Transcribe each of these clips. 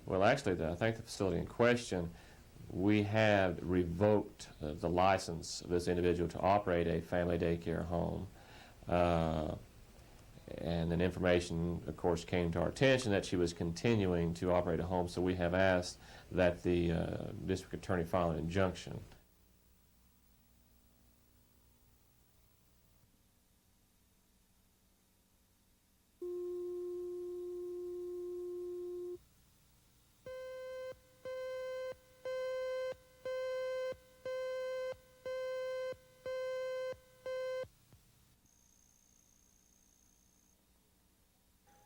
Well, actually, I think the facility in question, we had revoked the license of this individual to operate a family daycare home. And then information, of course, came to our attention that she was continuing to operate a home, so we have asked that the district attorney file an injunction.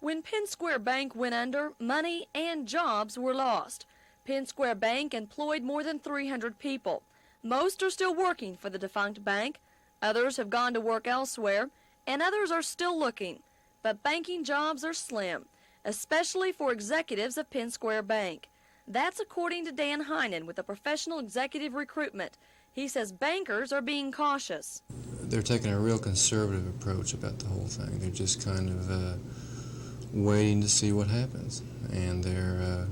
When Penn Square Bank went under, money and jobs were lost. Penn Square Bank employed more than 300 people. Most are still working for the defunct bank. Others have gone to work elsewhere, and others are still looking. But banking jobs are slim, especially for executives of Penn Square Bank. That's according to Dan Heinen with the Professional Executive Recruitment. He says bankers are being cautious. They're taking a real conservative approach about the whole thing. They're just kind of waiting to see what happens. And they're,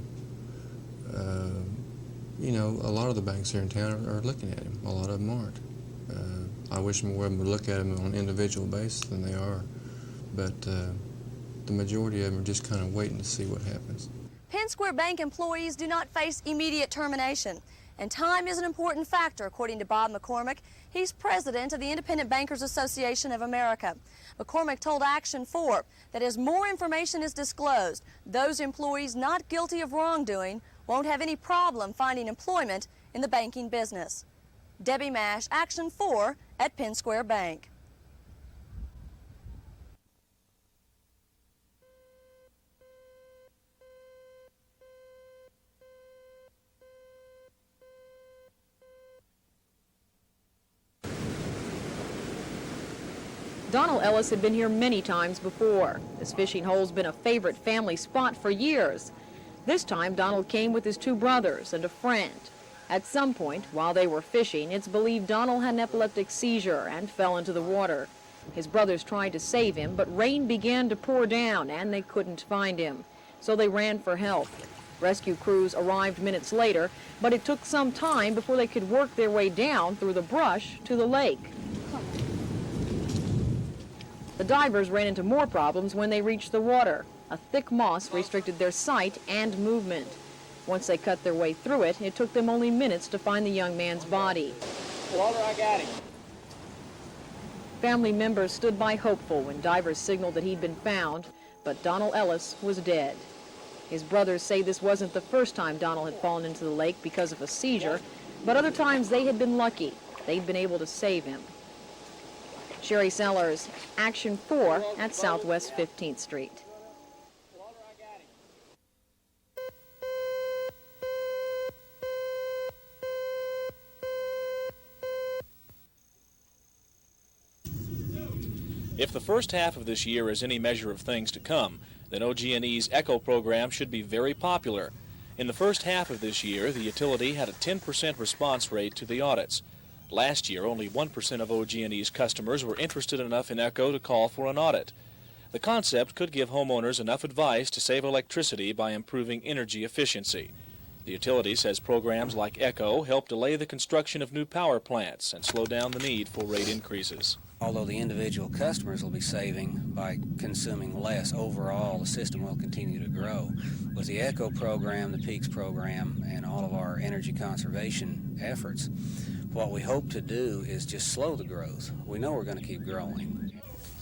you know, a lot of the banks here in town are looking at him. A lot of them aren't. I wish more of them would look at him on an individual basis than they are. But the majority of them are just kind of waiting to see what happens. Penn Square Bank employees do not face immediate termination. And time is an important factor, according to Bob McCormick. He's president of the Independent Bankers Association of America. McCormick told Action 4 that as more information is disclosed, those employees not guilty of wrongdoing won't have any problem finding employment in the banking business. Debbie Mash, Action 4 at Penn Square Bank. Donald Ellis had been here many times before. This fishing hole's been a favorite family spot for years. This time, Donald came with his two brothers and a friend. At some point, while they were fishing, it's believed Donald had an epileptic seizure and fell into the water. His brothers tried to save him, but rain began to pour down and they couldn't find him. So they ran for help. Rescue crews arrived minutes later, but it took some time before they could work their way down through the brush to the lake. The divers ran into more problems when they reached the water. A thick moss restricted their sight and movement. Once they cut their way through it, it took them only minutes to find the young man's body. Walter, I got him. Family members stood by hopeful when divers signaled that he'd been found, but Donald Ellis was dead. His brothers say this wasn't the first time Donald had fallen into the lake because of a seizure, but other times they had been lucky. They'd been able to save him. Sherry Sellers, Action 4 at Southwest 15th Street. If the first half of this year is any measure of things to come, then OG&E's ECHO program should be very popular. In the first half of this year, the utility had a 10% response rate to the audits. Last year, only 1% of OG&E's customers were interested enough in ECHO to call for an audit. The concept could give homeowners enough advice to save electricity by improving energy efficiency. The utility says programs like ECHO help delay the construction of new power plants and slow down the need for rate increases. Although the individual customers will be saving by consuming less, overall the system will continue to grow. With the ECHO program, the PEAKS program, and all of our energy conservation efforts, what we hope to do is just slow the growth. We know we're going to keep growing.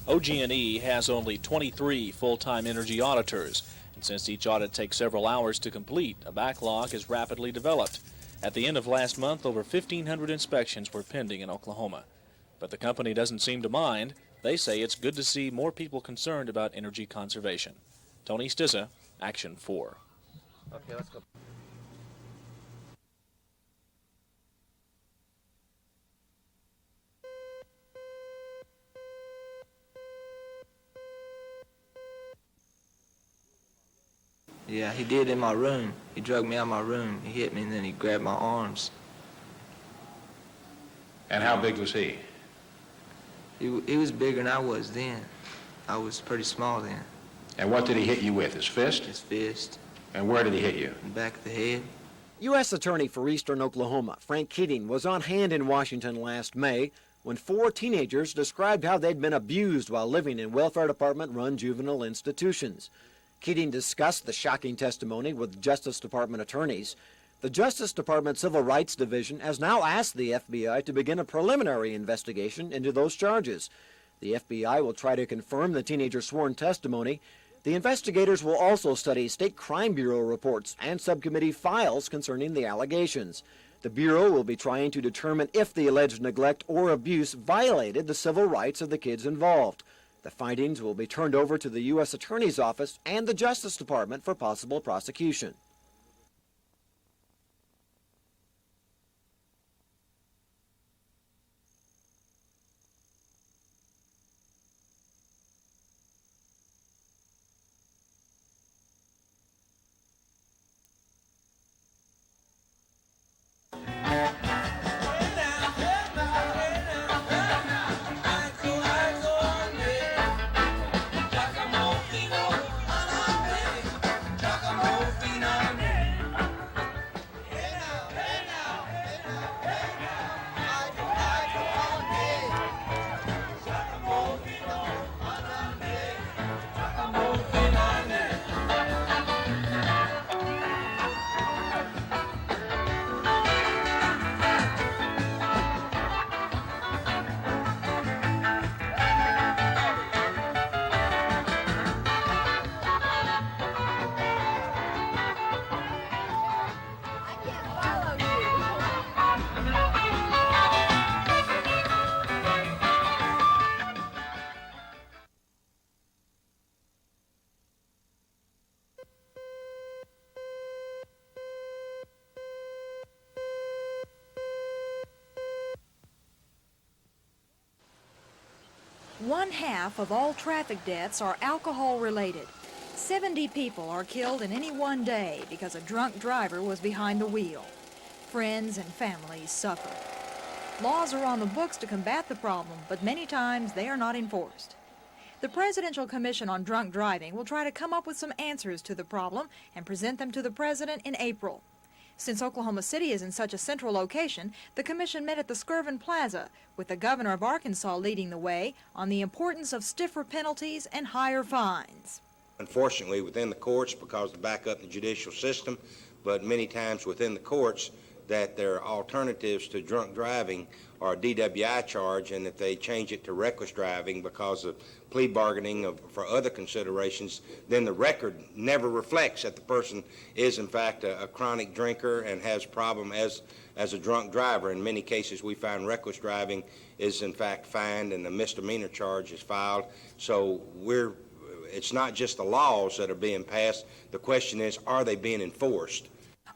OG&E has only 23 full-time energy auditors, and since each audit takes several hours to complete, a backlog has rapidly developed. At the end of last month, over 1,500 inspections were pending in Oklahoma. But the company doesn't seem to mind. They say it's good to see more people concerned about energy conservation. Tony Stizza, Action 4. Okay, let's go. Yeah, he did in my room. He drug me out of my room. He hit me and then he grabbed my arms. And how big was he? He was bigger than I was then. I was pretty small then. And what did he hit you with, his fist? His fist. And where did he hit you? in the back of the head. U.S. Attorney for Eastern Oklahoma, Frank Keating, was on hand in Washington last May when 4 teenagers described how they'd been abused while living in welfare department-run juvenile institutions. Keating discussed the shocking testimony with Justice Department attorneys. The Justice Department Civil Rights Division has now asked the FBI to begin a preliminary investigation into those charges. The FBI will try to confirm the teenagers' sworn testimony. The investigators will also study State Crime Bureau reports and subcommittee files concerning the allegations. The Bureau will be trying to determine if the alleged neglect or abuse violated the civil rights of the kids involved. The findings will be turned over to the U.S. Attorney's Office and the Justice Department for possible prosecution. One half of all traffic deaths are alcohol-related. 70 people are killed in any one day because a drunk driver was behind the wheel. Friends and families suffer. Laws are on the books to combat the problem, but many times they are not enforced. The Presidential Commission on Drunk Driving will try to come up with some answers to the problem and present them to the President in April. Since Oklahoma City is in such a central location, the commission met at the Skirvin Plaza, with the governor of Arkansas leading the way on the importance of stiffer penalties and higher fines. Unfortunately, within the courts, because of the backup in the judicial system, but many times within the courts, that there are alternatives to drunk driving or a DWI charge, and if they change it to reckless driving because of plea bargaining for other considerations, then the record never reflects that the person is in fact a chronic drinker and has a problem as a drunk driver. In many cases we find reckless driving is in fact fined and a misdemeanor charge is filed. So it's not just the laws that are being passed, the question is, are they being enforced?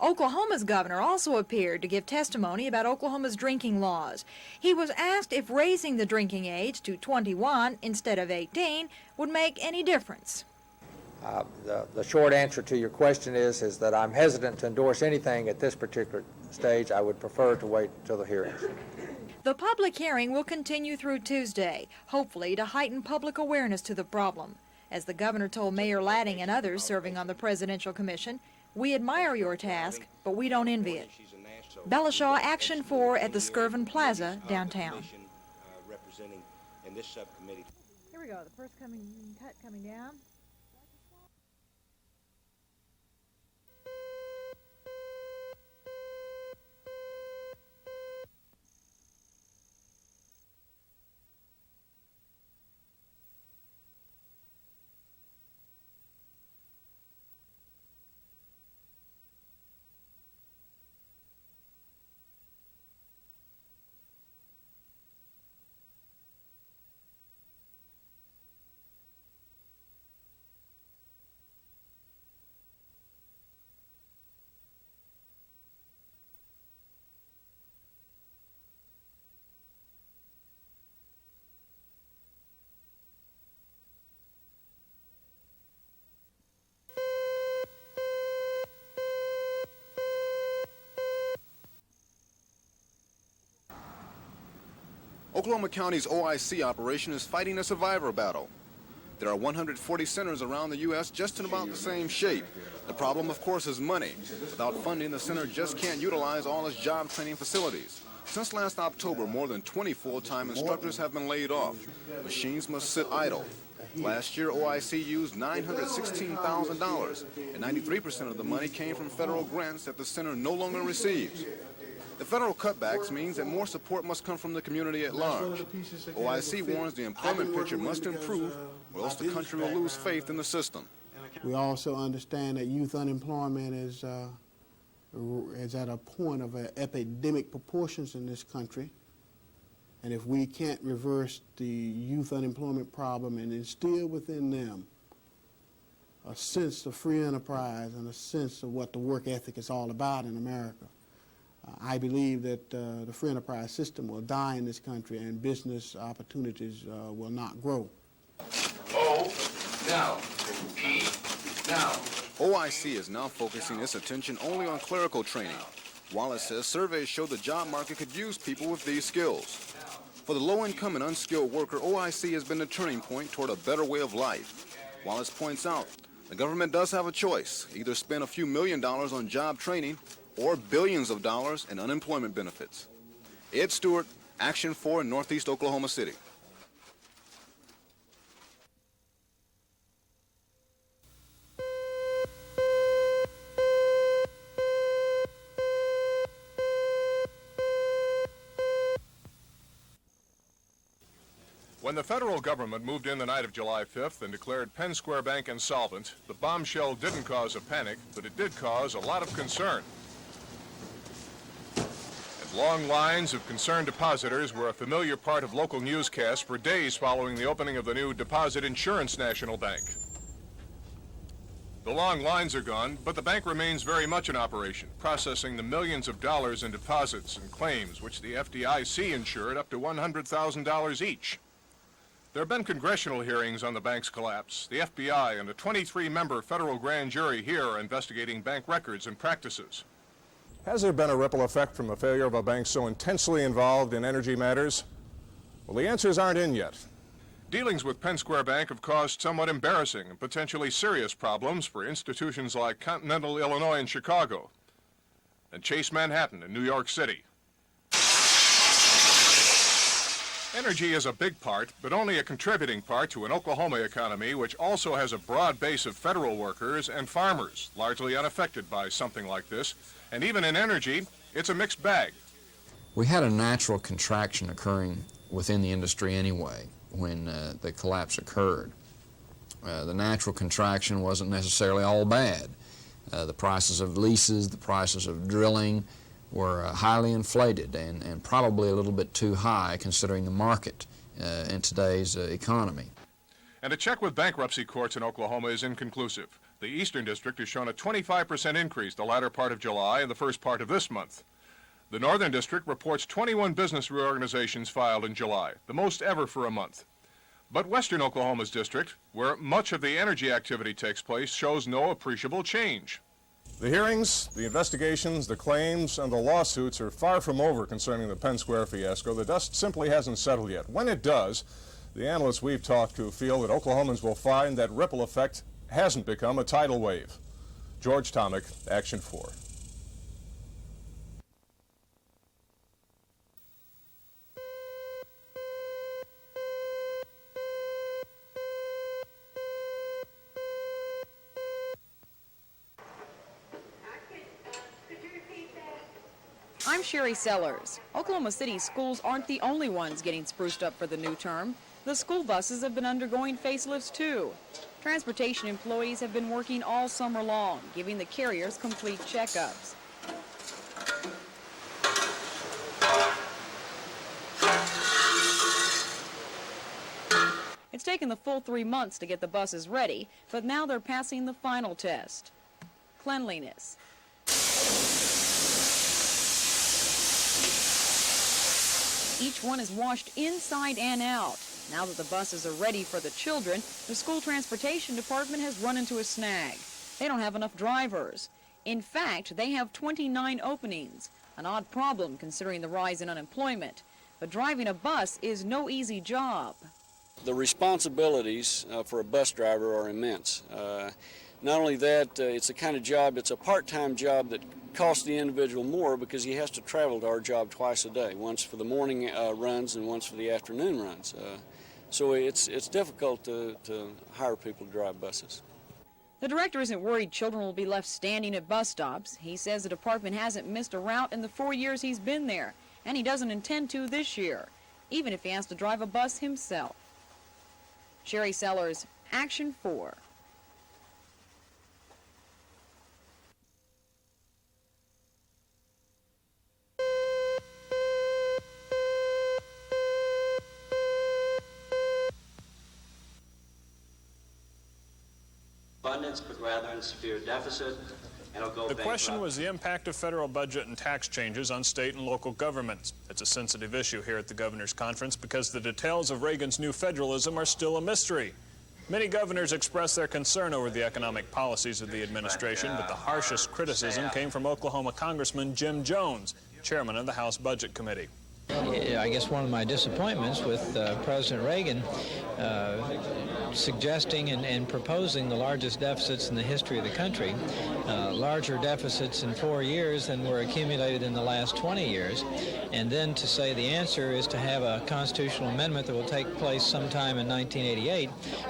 Oklahoma's governor also appeared to give testimony about Oklahoma's drinking laws. He was asked if raising the drinking age to 21 instead of 18 would make any difference. The short answer to your question is that I'm hesitant to endorse anything at this particular stage. I would prefer to wait till the hearings. The public hearing will continue through Tuesday, hopefully to heighten public awareness to the problem. As the governor told Mayor Ladding and others serving on the Presidential Commission, "We admire your task, but we don't envy it." Bella Shaw, Action 4 at the Skirvin Plaza, downtown. Here we go, the first cut coming down. Oklahoma County's OIC operation is fighting a survivor battle. There are 140 centers around the U.S. just in about the same shape. The problem, of course, is money. Without funding, the center just can't utilize all its job training facilities. Since last October, more than 20 full-time instructors have been laid off. Machines must sit idle. Last year, OIC used $916,000, and 93% of the money came from federal grants that the center no longer receives. The federal cutbacks means that more support must come from the community at large. OIC warns the employment picture must improve, or else the country will lose faith in the system. We also understand that youth unemployment is at a point of epidemic proportions in this country. And if we can't reverse the youth unemployment problem and instill within them a sense of free enterprise and a sense of what the work ethic is all about in America, I believe that the free enterprise system will die in this country and business opportunities will not grow. OIC is now focusing its attention only on clerical training. Wallace says surveys show the job market could use people with these skills. For the low-income and unskilled worker, OIC has been the turning point toward a better way of life. Wallace points out the government does have a choice: either spend a few $1 million on job training or billions of dollars in unemployment benefits. Ed Stewart, Action 4 in Northeast Oklahoma City. When the federal government moved in the night of July 5th and declared Penn Square Bank insolvent, the bombshell didn't cause a panic, but it did cause a lot of concern. And long lines of concerned depositors were a familiar part of local newscasts for days following the opening of the new Deposit Insurance National Bank. The long lines are gone, but the bank remains very much in operation, processing the millions of dollars in deposits and claims, which the FDIC insured up to $100,000 each. There have been congressional hearings on the bank's collapse. The FBI and a 23-member federal grand jury here are investigating bank records and practices. Has there been a ripple effect from the failure of a bank so intensely involved in energy matters? Well, the answers aren't in yet. Dealings with Penn Square Bank have caused somewhat embarrassing and potentially serious problems for institutions like Continental Illinois and Chicago, and Chase Manhattan in New York City. Energy is a big part, but only a contributing part to an Oklahoma economy which also has a broad base of federal workers and farmers, largely unaffected by something like this. And even in energy, it's a mixed bag. We had a natural contraction occurring within the industry anyway when the collapse occurred. The natural contraction wasn't necessarily all bad. The prices of leases, the prices of drilling were highly inflated and probably a little bit too high considering the market in today's economy. And a check with bankruptcy courts in Oklahoma is inconclusive. The Eastern District has shown a 25% increase the latter part of July and the first part of this month. The Northern District reports 21 business reorganizations filed in July, the most ever for a month. But Western Oklahoma's district, where much of the energy activity takes place, shows no appreciable change. The hearings, the investigations, the claims, and the lawsuits are far from over concerning the Penn Square fiasco. The dust simply hasn't settled yet. When it does, the analysts we've talked to feel that Oklahomans will find that ripple effect hasn't become a tidal wave. George Tomick, Action 4. I'm Sherry Sellers. Oklahoma City schools aren't the only ones getting spruced up for the new term. The school buses have been undergoing facelifts too. Transportation employees have been working all summer long, giving the carriers complete checkups. It's taken the full 3 months to get the buses ready, but now they're passing the final test: cleanliness. Each one is washed inside and out. Now that the buses are ready for the children, the school transportation department has run into a snag. They don't have enough drivers. In fact, they have 29 openings, an odd problem considering the rise in unemployment. But driving a bus is no easy job. The responsibilities for a bus driver are immense. Not only that, it's a kind of job, it's a part-time job that costs the individual more because he has to travel to our job twice a day, once for the morning runs and once for the afternoon runs. So it's difficult to hire people to drive buses. The director isn't worried children will be left standing at bus stops. He says the department hasn't missed a route in the 4 years he's been there, and he doesn't intend to this year, even if he has to drive a bus himself. Sherry Sellers, Action 4. Abundance, but rather in severe deficit. The question was the impact of federal budget and tax changes on state and local governments. It's a sensitive issue here at the governor's conference because the details of Reagan's new federalism are still a mystery. Many governors expressed their concern over the economic policies of the administration, but the harshest criticism came from Oklahoma Congressman Jim Jones, chairman of the House Budget Committee. I guess one of my disappointments with President Reagan suggesting and proposing the largest deficits in the history of the country, larger deficits in 4 years than were accumulated in the last 20 years, and then to say the answer is to have a constitutional amendment that will take place sometime in 1988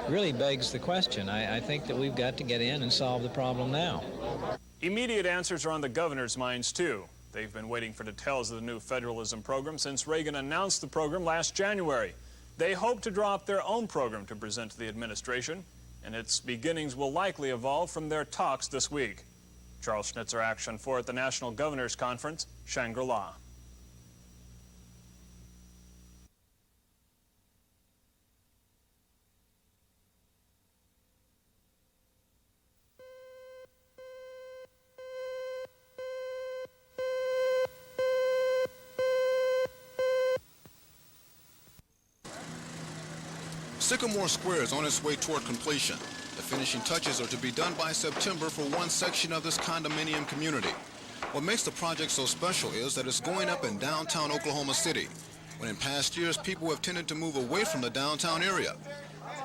really begs the question. I think that we've got to get in and solve the problem now. Immediate answers are on the governor's minds, too. They've been waiting for details of the new federalism program since Reagan announced the program last January. They hope to draw up their own program to present to the administration, and its beginnings will likely evolve from their talks this week. Charles Schnitzer, Action 4 at the National Governors Conference, Shangri-La. Sycamore Square is on its way toward completion. The finishing touches are to be done by September for one section of this condominium community. What makes the project so special is that it's going up in downtown Oklahoma City, when in past years people have tended to move away from the downtown area.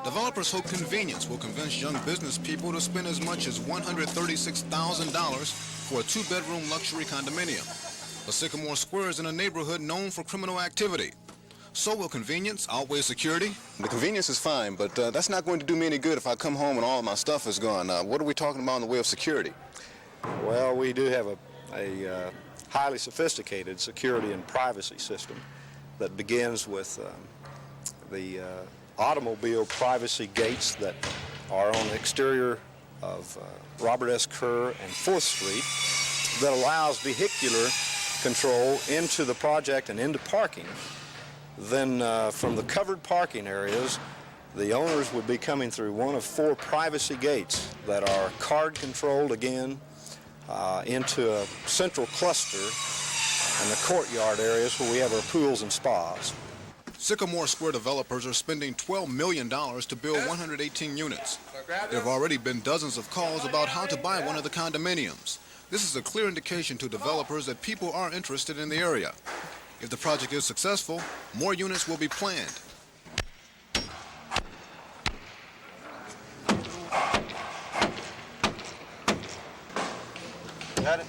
Developers hope convenience will convince young business people to spend as much as $136,000 for a two-bedroom luxury condominium. But Sycamore Square is in a neighborhood known for criminal activity. So will convenience outweigh security? The convenience is fine, but that's not going to do me any good if I come home and all of my stuff is gone. What are we talking about in the way of security? Well, we do have a highly sophisticated security and privacy system that begins with the automobile privacy gates that are on the exterior of Robert S. Kerr and 4th Street that allows vehicular control into the project and into parking. Then from the covered parking areas, the owners would be coming through one of 4 privacy gates that are card controlled again into a central cluster and the courtyard areas where we have our pools and spas. Sycamore Square developers are spending $12 million to build 118 units. There have already been dozens of calls about how to buy one of the condominiums. This is a clear indication to developers that people are interested in the area. If the project is successful, more units will be planned. Got it?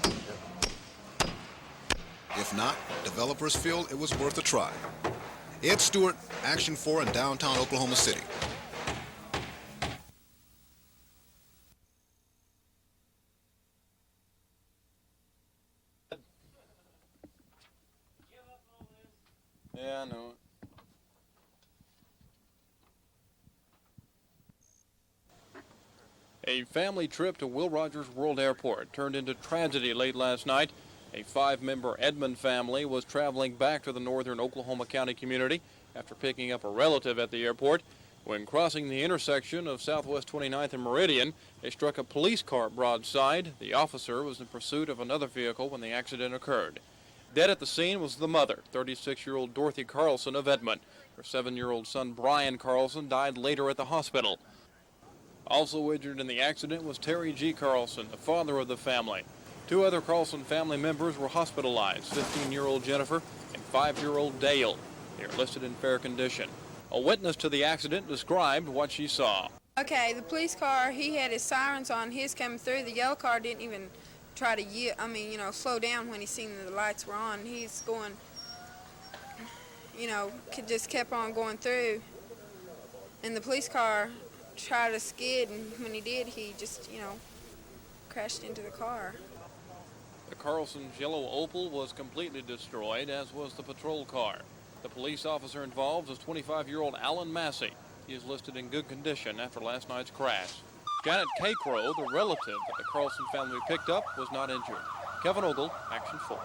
If not, developers feel it was worth a try. Ed Stewart, Action 4 in downtown Oklahoma City. Yeah, I know it. A family trip to Will Rogers World Airport turned into tragedy late last night. A 5-member Edmond family was traveling back to the northern Oklahoma County community after picking up a relative at the airport. When crossing the intersection of Southwest 29th and Meridian, they struck a police car broadside. The officer was in pursuit of another vehicle when the accident occurred. Dead at the scene was the mother, 36-year-old Dorothy Carlson of Edmond. Her 7-year-old son Brian Carlson died later at the hospital. Also injured in the accident was Terry G. Carlson, the father of the family. 2 other Carlson family members were hospitalized, 15-year-old Jennifer and 5-year-old Dale. They are listed in fair condition. A witness to the accident described what she saw. Okay, the police car, he had his sirens on, his coming through. The yellow car didn't even try to, slow down when he seen that the lights were on. He's going, just kept on going through. And the police car tried to skid, and when he did, he just, crashed into the car. The Carlson's yellow Opel was completely destroyed, as was the patrol car. The police officer involved is 25-year-old Alan Massey. He is listed in good condition after last night's crash. Janet K. Crow, the relative that the Carlson family picked up, was not injured. Kevin Ogle, Action 4.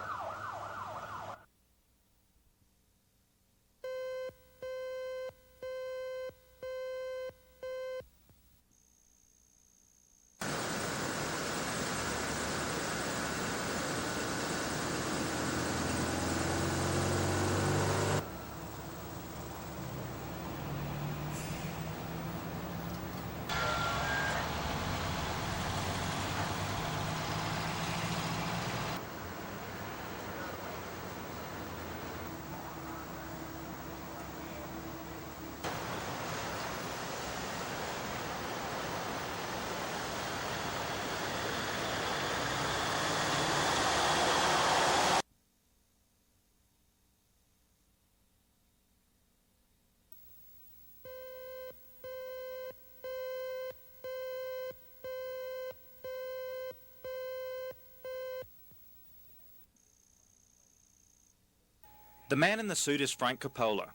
The man in the suit is Frank Coppola.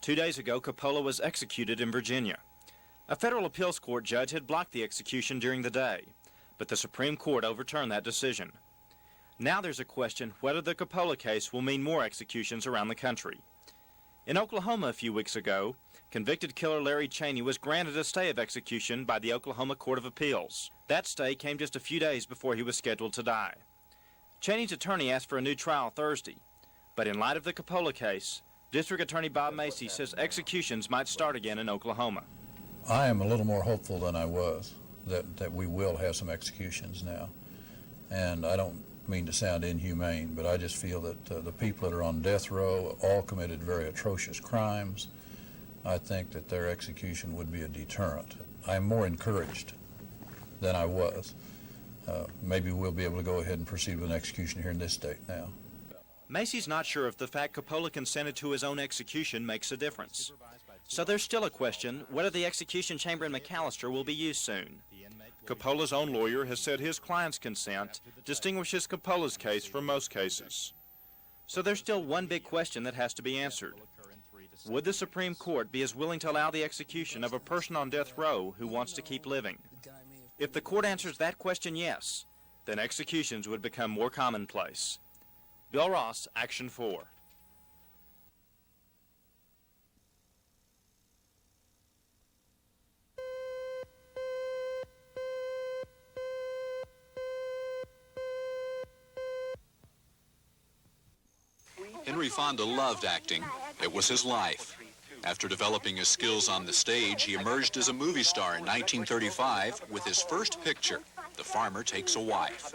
2 days ago, Coppola was executed in Virginia. A federal appeals court judge had blocked the execution during the day, but the Supreme Court overturned that decision. Now there's a question whether the Coppola case will mean more executions around the country. In Oklahoma a few weeks ago, convicted killer Larry Cheney was granted a stay of execution by the Oklahoma Court of Appeals. That stay came just a few days before he was scheduled to die. Cheney's attorney asked for a new trial Thursday, but in light of the Coppola case, District Attorney Bob Macy says executions might start again in Oklahoma. I am a little more hopeful than I was that we will have some executions now. And I don't mean to sound inhumane, but I just feel that the people that are on death row all committed very atrocious crimes. I think that their execution would be a deterrent. I'm more encouraged than I was. Maybe we'll be able to go ahead and proceed with an execution here in this state now. Macy's not sure if the fact Coppola consented to his own execution makes a difference. So there's still a question whether the execution chamber in McAllister will be used soon. Coppola's own lawyer has said his client's consent distinguishes Coppola's case from most cases. So there's still one big question that has to be answered. Would the Supreme Court be as willing to allow the execution of a person on death row who wants to keep living? If the court answers that question yes, then executions would become more commonplace. Bill Ross, Action 4. Henry Fonda loved acting. It was his life. After developing his skills on the stage, he emerged as a movie star in 1935 with his first picture, The Farmer Takes a Wife.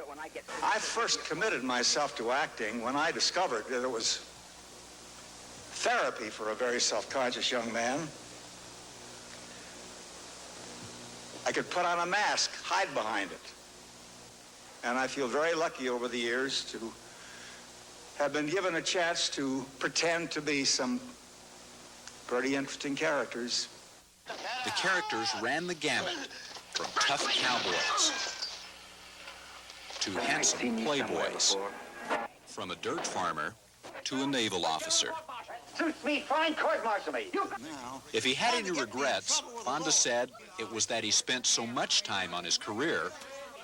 I first committed myself to acting when I discovered that it was therapy for a very self-conscious young man. I could put on a mask, hide behind it. And I feel very lucky over the years to have been given a chance to pretend to be some pretty interesting characters. The characters ran the gamut, from tough cowboys to handsome playboys, from a dirt farmer to a naval officer. Suits me fine, court-martial me. If he had any regrets, Fonda said it was that he spent so much time on his career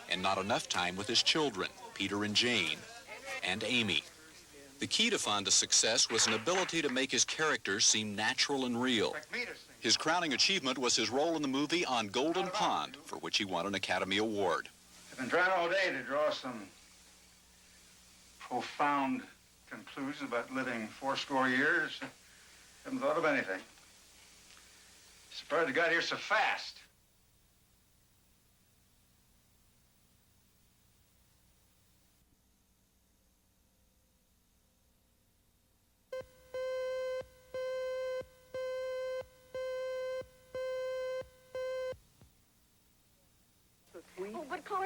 and not enough time with his children, Peter and Jane, and Amy. The key to Fonda's success was an ability to make his characters seem natural and real. His crowning achievement was his role in the movie On Golden Pond, for which he won an Academy Award. I've been trying all day to draw some profound conclusions about living 80 years. Haven't thought of anything. Surprised I got here so fast.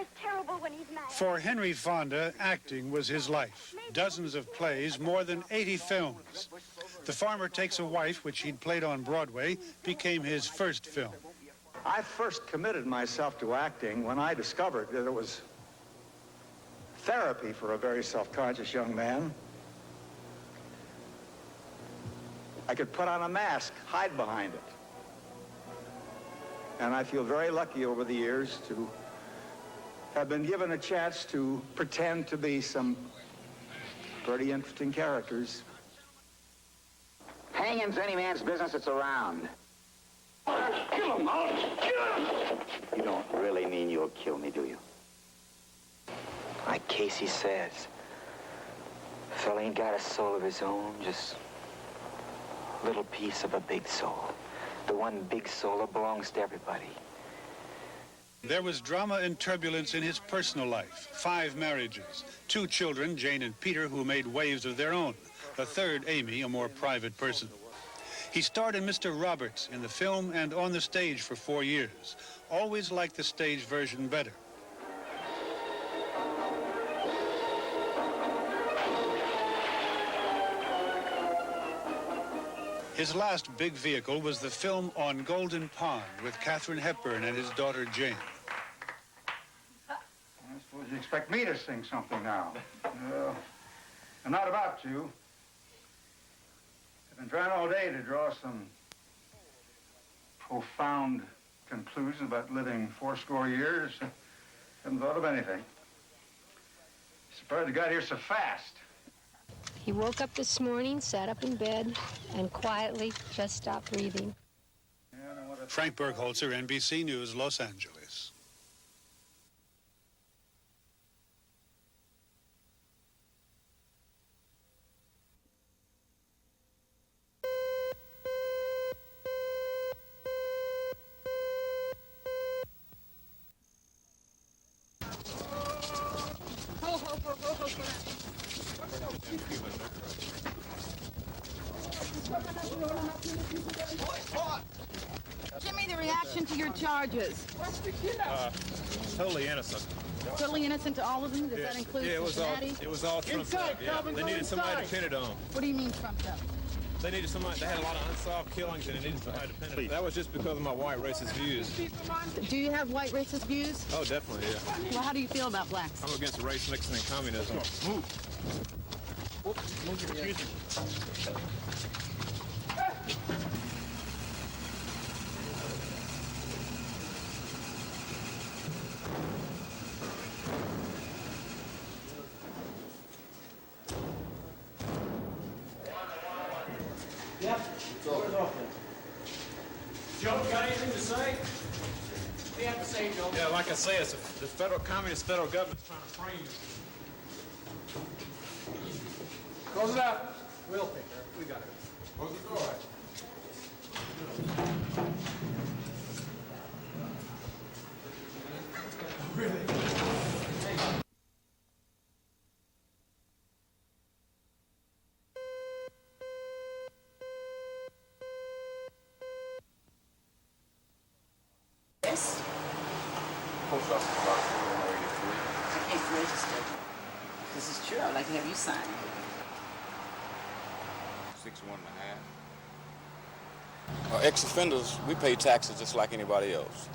is terrible when he's mad. For Henry Fonda, acting was his life. Dozens of plays, more than 80 films. The Farmer Takes a Wife, which he'd played on Broadway, became his first film. I first committed myself to acting when I discovered that it was therapy for a very self-conscious young man. I could put on a mask, hide behind it. And I feel very lucky over the years to have been given a chance to pretend to be some pretty interesting characters. Hanging's any man's business that's around. Kill him, I'll kill him! You don't really mean you'll kill me, do you? Like Casey says, a fella ain't got a soul of his own, just a little piece of a big soul. The one big soul that belongs to everybody. There was drama and turbulence in his personal life. 5 marriages, 2 children, Jane and Peter, who made waves of their own. A third, Amy, a more private person. He starred in Mr. Roberts in the film and on the stage for 4 years. Always liked the stage version better. His last big vehicle was the film On Golden Pond with Katharine Hepburn and his daughter Jane. I suppose you expect me to sing something now. No, I'm not about to. I've been trying all day to draw some profound conclusions about living 80 years. Haven't thought of anything. Surprised I got here so fast. He woke up this morning, sat up in bed, and quietly just stopped breathing. Frank Bergholzer, NBC News, Los Angeles. Give me the reaction to your charges. Totally innocent. Totally innocent to all of them? Does that include Cincinnati? It was all trumped up. Yeah. They needed somebody to pin it on. What do you mean trumped up? They needed somebody. They had a lot of unsolved killings, and they needed somebody to pin it. That was just because of my white racist views. Do you have white racist views? Oh, definitely, yeah. Well, how do you feel about blacks? I'm against race mixing and communism. Move. Joe, got anything to say? What do you have to say, Joe? Yeah, like I say, it's the communist federal government's trying to frame us. Close it up. We'll take care of it. We got it. Close the door. Yes? Post office box I can't register. This is true. I'd like to have you sign. 61.5. Ex-offenders, we pay taxes just like anybody else.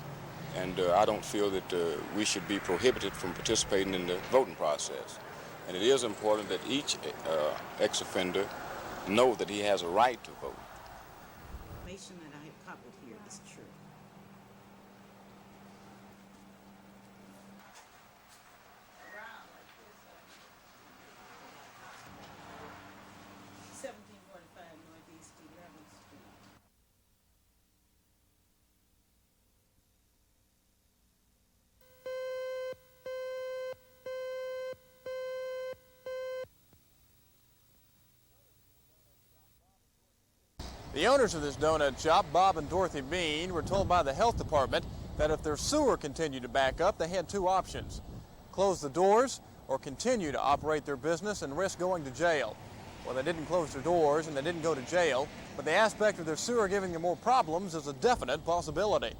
And I don't feel that we should be prohibited from participating in the voting process. And it is important that each ex-offender know that he has a right to vote. The information that I have copied here is true. Northeast 11th Street. The owners of this donut shop, Bob and Dorothy Bean, were told by the health department that if their sewer continued to back up, they had 2 options: close the doors or continue to operate their business and risk going to jail. Well, they didn't close their doors and they didn't go to jail, but the aspect of their sewer giving them more problems is a definite possibility.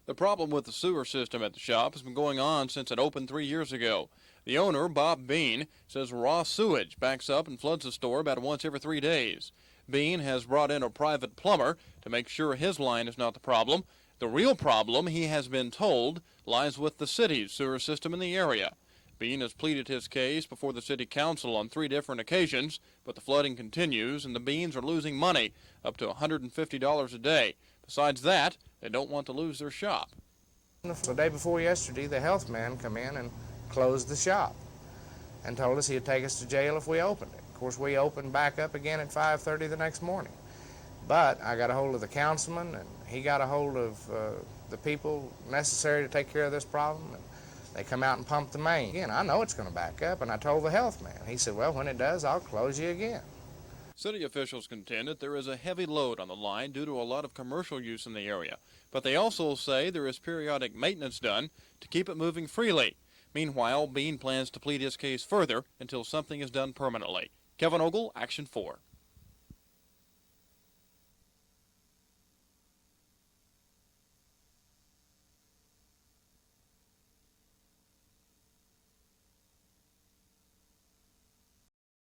The problem with the sewer system at the shop has been going on since it opened 3 years ago. The owner, Bob Bean, says raw sewage backs up and floods the store about once every 3 days. Bean has brought in a private plumber to make sure his line is not the problem. The real problem, he has been told, lies with the city's sewer system in the area. Bean has pleaded his case before the city council on 3 different occasions, but the flooding continues and the Beans are losing money, up to $150 a day. Besides that, they don't want to lose their shop. The day before yesterday, the health man come in and closed the shop and told us he'd take us to jail if we opened it. Of course, we opened back up again at 5:30 the next morning. But I got a hold of the councilman, and he got a hold of the people necessary to take care of this problem, and they come out and pump the main. Again, I know it's going to back up, and I told the health man. He said, well, when it does, I'll close you again. City officials contend that there is a heavy load on the line due to a lot of commercial use in the area, but they also say there is periodic maintenance done to keep it moving freely. Meanwhile, Bean plans to plead his case further until something is done permanently. Kevin Ogle, Action 4.